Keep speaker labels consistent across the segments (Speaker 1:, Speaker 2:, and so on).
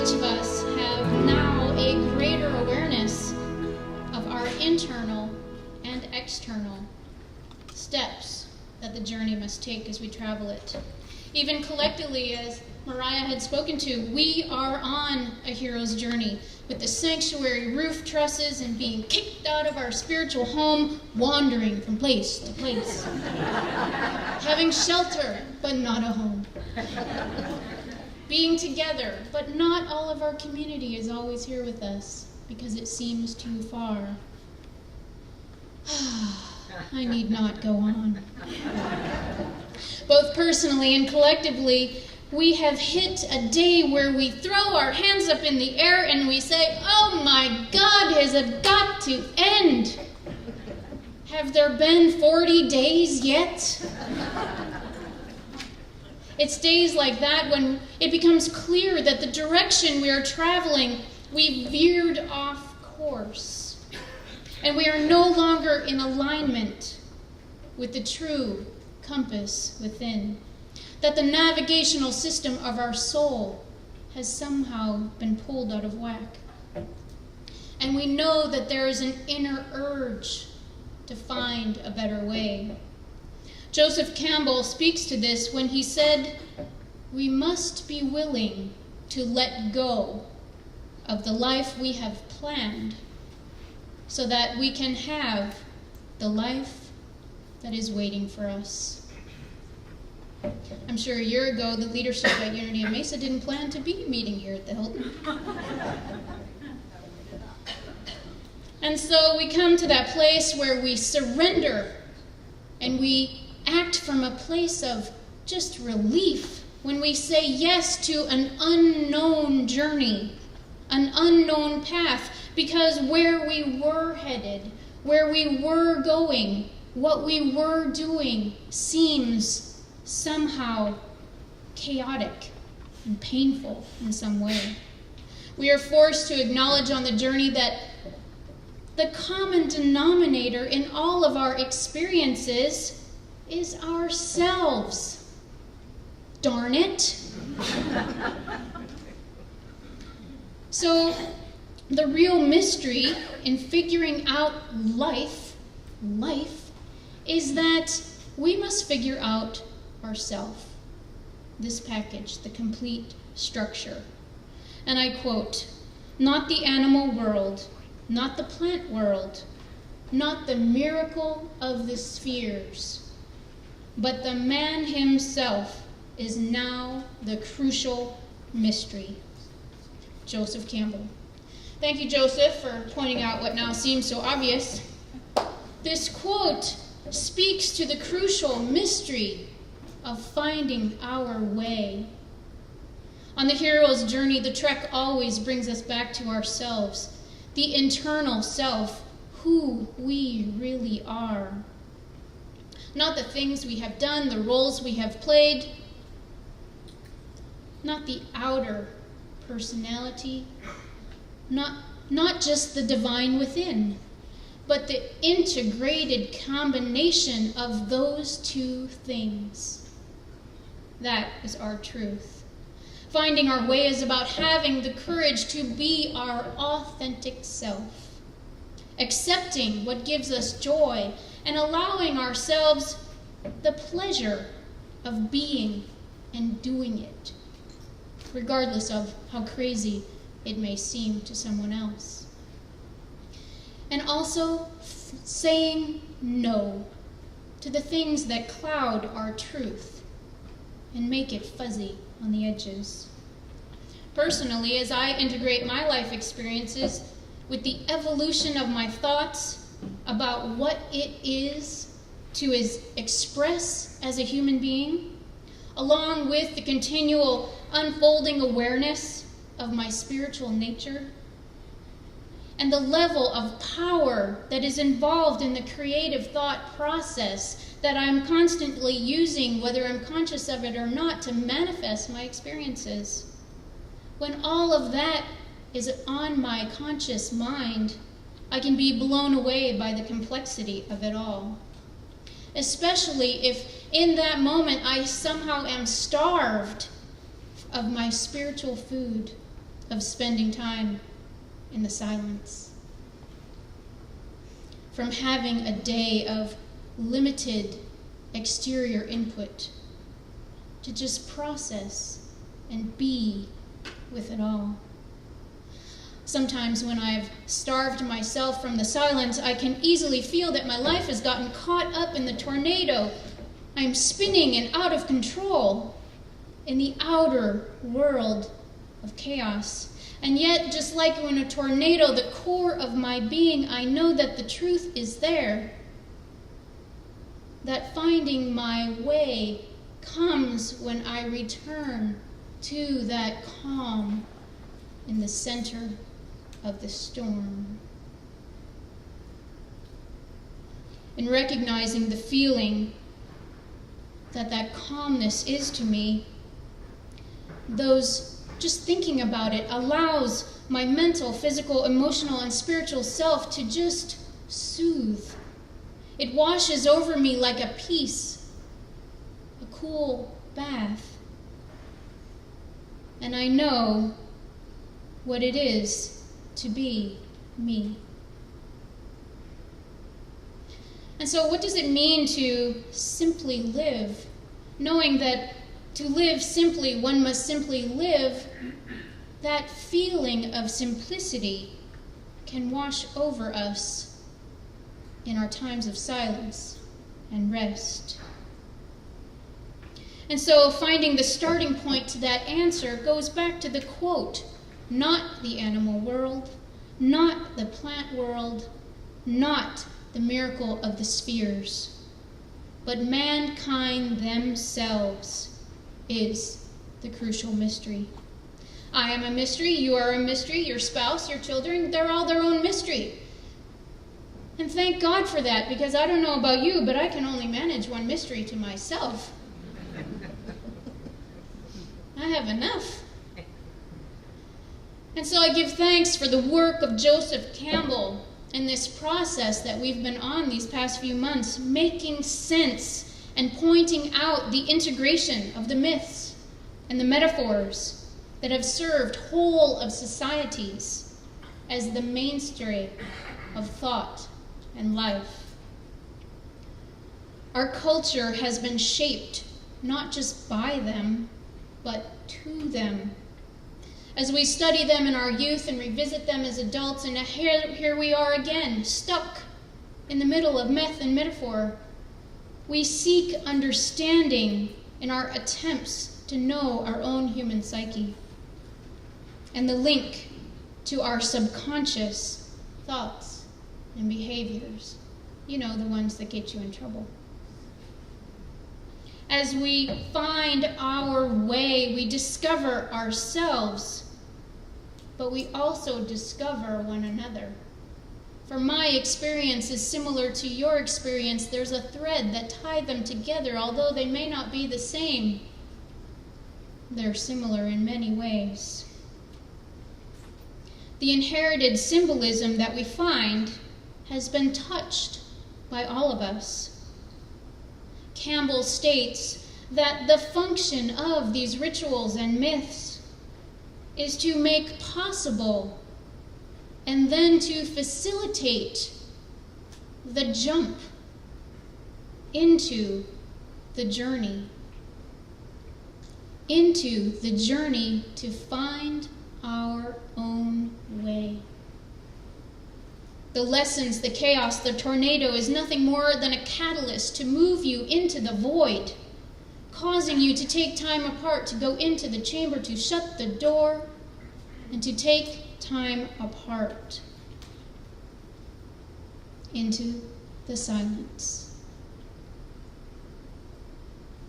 Speaker 1: each of us have now a greater awareness of our internal and external steps that the journey must take as we travel it. Even collectively, as Mariah had spoken to, we are on a hero's journey with the sanctuary roof trusses and being kicked out of our spiritual home, wandering from place to place. Having shelter, but not a home. Being together, but not all of our community is always here with us because it seems too far. I need not go on. Both personally and collectively, we have hit a day where we throw our hands up in the air and we say, "Oh my God, has it got to end? Have there been 40 days yet?" It's days like that when it becomes clear that the direction we are traveling, we veered off course. And we are no longer in alignment with the true compass within. That the navigational system of our soul has somehow been pulled out of whack. And we know that there is an inner urge to find a better way. Joseph Campbell speaks to this when he said, "We must be willing to let go of the life we have planned so that we can have the life that is waiting for us." I'm sure a year ago, the leadership at Unity of Mesa didn't plan to be meeting here at the Hilton. And so we come to that place where we surrender and we act from a place of just relief when we say yes to an unknown journey, an unknown path, because where we were headed, where we were going, what we were doing seems somehow chaotic and painful in some way. We are forced to acknowledge on the journey that the common denominator in all of our experiences is ourselves. Darn it. So the real mystery in figuring out life is that we must figure out ourself. This package, the complete structure. And I quote, "Not the animal world, not the plant world, not the miracle of the spheres, but the man himself is now the crucial mystery." Joseph Campbell. Thank you, Joseph, for pointing out what now seems so obvious. This quote speaks to the crucial mystery of finding our way. On the hero's journey, the trek always brings us back to ourselves, the internal self, who we really are. Not the things we have done, the roles we have played, not the outer personality, not just the divine within, but the integrated combination of those two things. That is our truth. Finding our way is about having the courage to be our authentic self, accepting what gives us joy, and allowing ourselves the pleasure of being and doing it, regardless of how crazy it may seem to someone else. And also saying no to the things that cloud our truth and make it fuzzy on the edges. Personally, as I integrate my life experiences with the evolution of my thoughts about what it is to express as a human being, along with the continual unfolding awareness of my spiritual nature, and the level of power that is involved in the creative thought process that I'm constantly using, whether I'm conscious of it or not, to manifest my experiences. When all of that is on my conscious mind, I can be blown away by the complexity of it all. Especially if in that moment I somehow am starved of my spiritual food, of spending time in the silence. From having a day of limited exterior input to just process and be with it all. Sometimes when I've starved myself from the silence, I can easily feel that my life has gotten caught up in the tornado. I'm spinning and out of control in the outer world of chaos. And yet, just like in a tornado, the core of my being, I know that the truth is there. That finding my way comes when I return to that calm in the center of the storm. In recognizing the feeling that calmness is to me, just thinking about it allows my mental, physical, emotional, and spiritual self to just soothe. It washes over me like a peace, a cool bath. And I know what it is to be me. And so what does it mean to simply live? Knowing that to live simply, one must simply live, that feeling of simplicity can wash over us in our times of silence and rest. And so finding the starting point to that answer goes back to the quote, not the animal world, not the plant world, not the miracle of the spheres, but mankind themselves is the crucial mystery. I am a mystery, you are a mystery, your spouse, your children, they're all their own mystery. And thank God for that, because I don't know about you, but I can only manage one mystery to myself. I have enough. And so I give thanks for the work of Joseph Campbell in this process that we've been on these past few months, making sense and pointing out the integration of the myths and the metaphors that have served whole of societies as the mainstay of thought and life. Our culture has been shaped not just by them, but to them. As we study them in our youth and revisit them as adults, and here we are again, stuck in the middle of myth and metaphor. We seek understanding in our attempts to know our own human psyche and the link to our subconscious thoughts and behaviors. You know, the ones that get you in trouble. As we find our way, we discover ourselves, but we also discover one another. For my experience is similar to your experience. There's a thread that ties them together, although they may not be the same. They're similar in many ways. The inherited symbolism that we find has been touched by all of us. Campbell states that the function of these rituals and myths is to make possible and then to facilitate the jump into the journey to find our own way. The lessons, the chaos, the tornado is nothing more than a catalyst to move you into the void, causing you to take time apart, to go into the chamber, to shut the door, and to take time apart into the silence.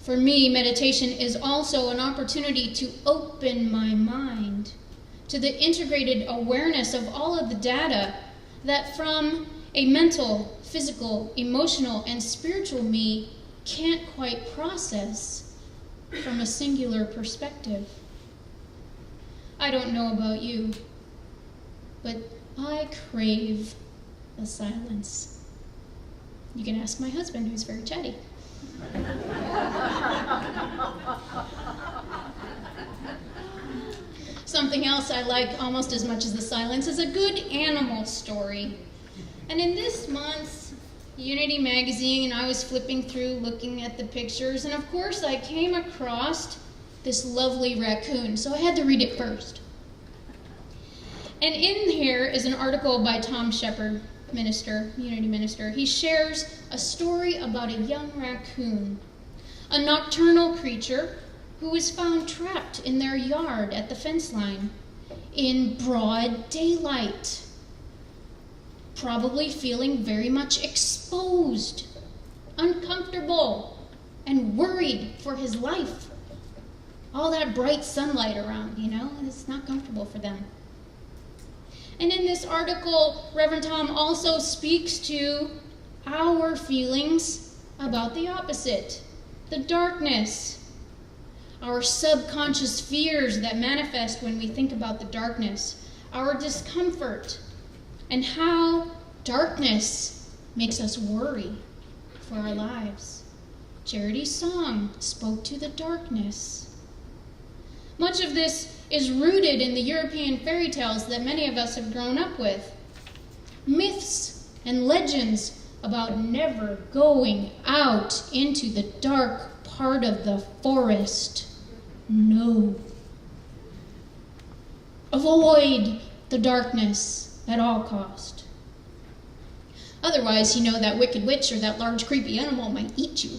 Speaker 1: For me, meditation is also an opportunity to open my mind to the integrated awareness of all of the data that from a mental, physical, emotional, and spiritual me can't quite process from a singular perspective. I don't know about you, but I crave the silence. You can ask my husband, who's very chatty. Some something else I like almost as much as the silence is a good animal story. And in this month's Unity magazine, I was flipping through looking at the pictures, and of course I came across this lovely raccoon, so I had to read it first. And in here is an article by Tom Shepard, minister, Unity minister. He shares a story about a young raccoon, a nocturnal creature who was found trapped in their yard at the fence line in broad daylight, probably feeling very much exposed, uncomfortable, and worried for his life. All that bright sunlight around, it's not comfortable for them. And in this article, Reverend Tom also speaks to our feelings about the opposite, the darkness, our subconscious fears that manifest when we think about the darkness, our discomfort, and how darkness makes us worry for our lives. Charity's song spoke to the darkness. Much of this is rooted in the European fairy tales that many of us have grown up with. Myths and legends about never going out into the dark part of the forest. No. Avoid the darkness at all cost. Otherwise, that wicked witch or that large creepy animal might eat you.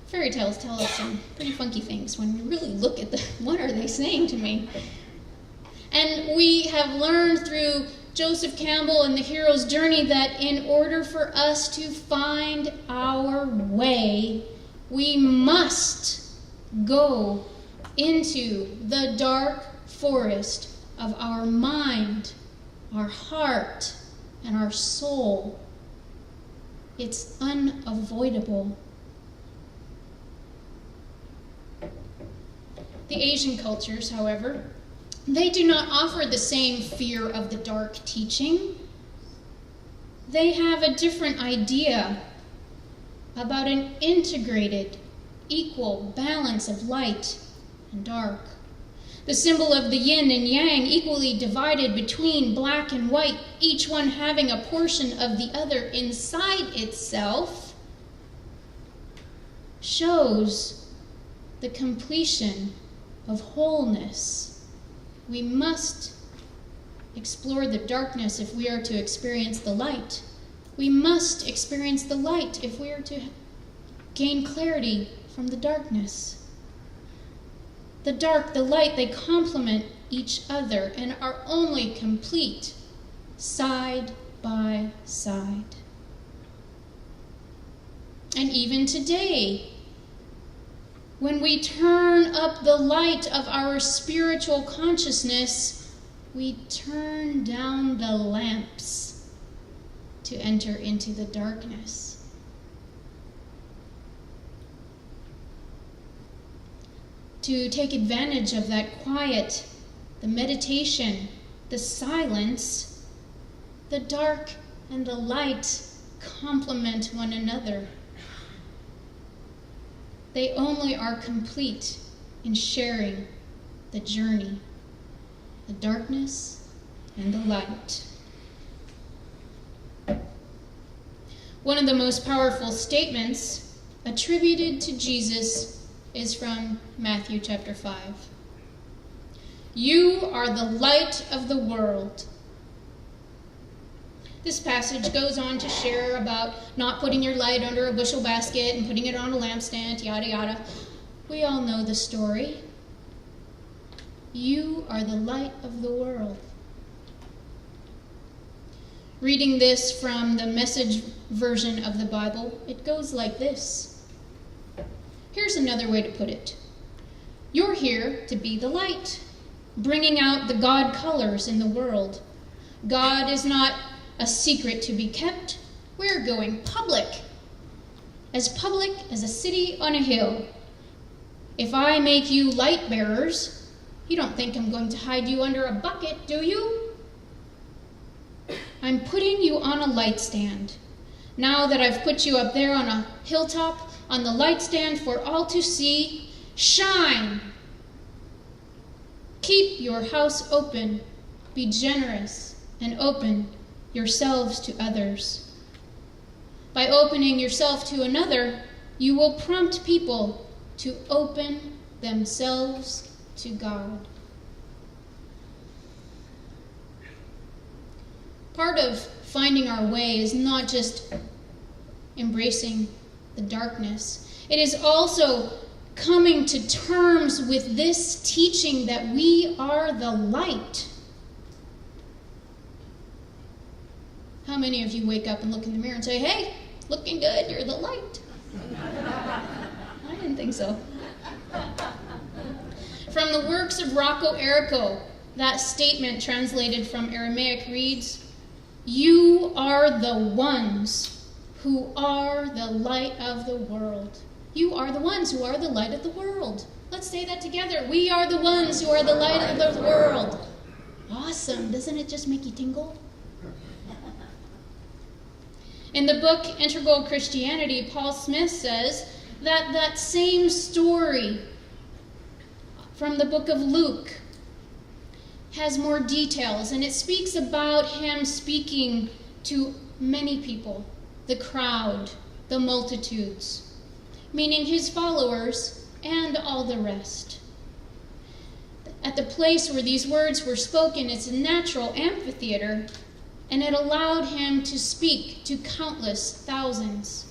Speaker 1: Fairy tales tell us some pretty funky things when we really look at what are they saying to me? And we have learned through Joseph Campbell and the hero's journey that in order for us to find our way, we must go into the dark forest of our mind, our heart, and our soul. It's unavoidable. The Asian cultures, however, they do not offer the same fear of the dark teaching. They have a different idea about an integrated, equal balance of light and dark. The symbol of the yin and yang equally divided between black and white, each one having a portion of the other inside itself, shows the completion of wholeness. We must explore the darkness if we are to experience the light. We must experience the light if we are to gain clarity from the darkness. The dark, the light, they complement each other and are only complete side by side. And even today, when we turn up the light of our spiritual consciousness, we turn down the lamps to enter into the darkness. To take advantage of that quiet, the meditation, the silence, the dark and the light complement one another. They only are complete in sharing the journey, the darkness and the light. One of the most powerful statements attributed to Jesus is from Matthew chapter 5. You are the light of the world. This passage goes on to share about not putting your light under a bushel basket and putting it on a lampstand, yada yada. We all know the story. You are the light of the world. Reading this from the Message version of the Bible, it goes like this. Here's another way to put it. You're here to be the light, bringing out the God colors in the world. God is not a secret to be kept. We're going public as a city on a hill. If I make you light bearers, you don't think I'm going to hide you under a bucket, do you? I'm putting you on a light stand. Now that I've put you up there on a hilltop, on the light stand for all to see, shine. Keep your house open. Be generous and open yourselves to others. By opening yourself to another, you will prompt people to open themselves to God. Part of finding our way is not just embracing the darkness. It is also coming to terms with this teaching that we are the light. How many of you wake up and look in the mirror and say, "Hey, looking good, you're the light"? I didn't think so. From the works of Rocco Errico, that statement translated from Aramaic reads, "You are the ones who are the light of the world." You are the ones who are the light of the world. Let's say that together. We are the ones who are the light of the world. Awesome. Doesn't it just make you tingle? In the book Integral Christianity, Paul Smith says that same story from the book of Luke has more details, and it speaks about him speaking to many people, the crowd, the multitudes, meaning his followers and all the rest. At the place where these words were spoken, it's a natural amphitheater, and it allowed him to speak to countless thousands.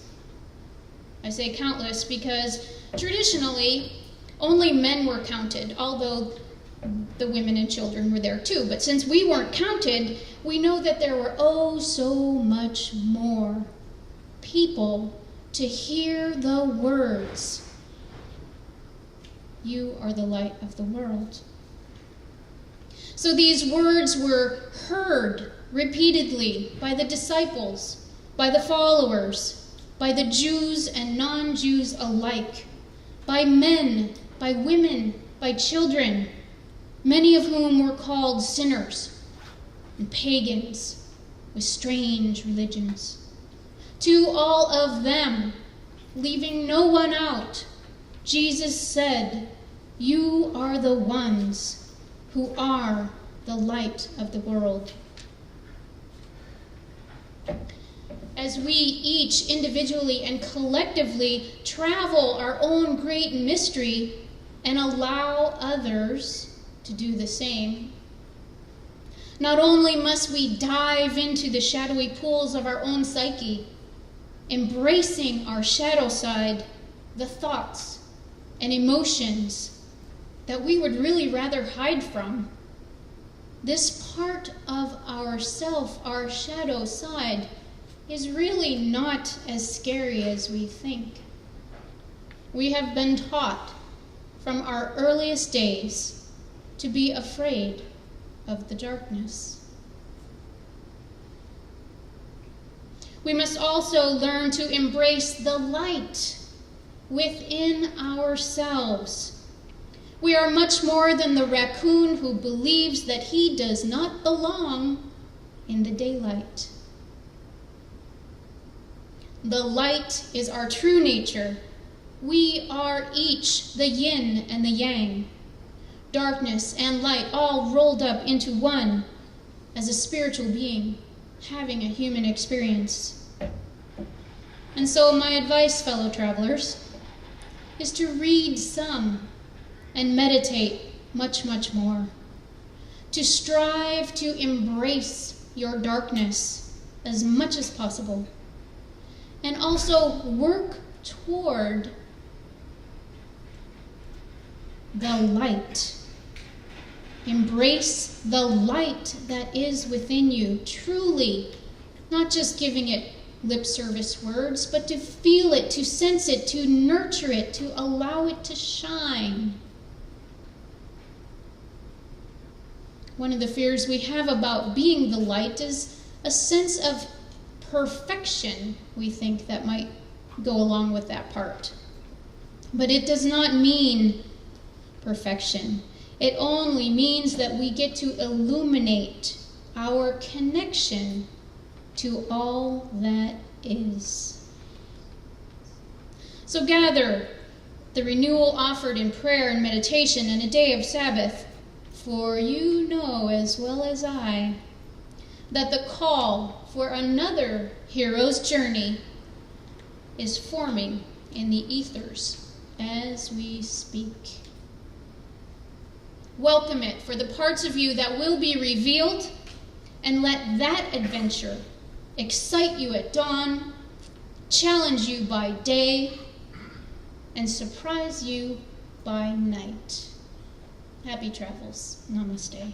Speaker 1: I say countless because traditionally only men were counted, although the women and children were there too. But since we weren't counted, we know that there were so much more people to hear the words, "You are the light of the world." So these words were heard repeatedly by the disciples, by the followers, by the Jews and non-Jews alike, by men, by women, by children, many of whom were called sinners and pagans with strange religions. To all of them, leaving no one out, Jesus said, "You are the ones who are the light of the world." As we each individually and collectively travel our own great mystery and allow others to do the same, not only must we dive into the shadowy pools of our own psyche, embracing our shadow side, the thoughts and emotions that we would really rather hide from. This part of ourself, our shadow side, is really not as scary as we think. We have been taught from our earliest days to be afraid of the darkness. We must also learn to embrace the light within ourselves. We are much more than the raccoon who believes that he does not belong in the daylight. The light is our true nature. We are each the yin and the yang, darkness and light all rolled up into one as a spiritual being having a human experience. And so my advice, fellow travelers, is to read some and meditate much, much more. To strive to embrace your darkness as much as possible. And also work toward the light. Embrace the light that is within you, truly, not just giving it lip service words, but to feel it, to sense it, to nurture it, to allow it to shine. One of the fears we have about being the light is a sense of perfection, we think, that might go along with that part. But it does not mean perfection. It only means that we get to illuminate our connection to all that is. So gather the renewal offered in prayer and meditation and a day of Sabbath For you know as well as I that the call for another hero's journey is forming in the ethers as we speak. Welcome it for the parts of you that will be revealed, and let that adventure excite you at dawn, challenge you by day, and surprise you by night. Happy travels. Namaste.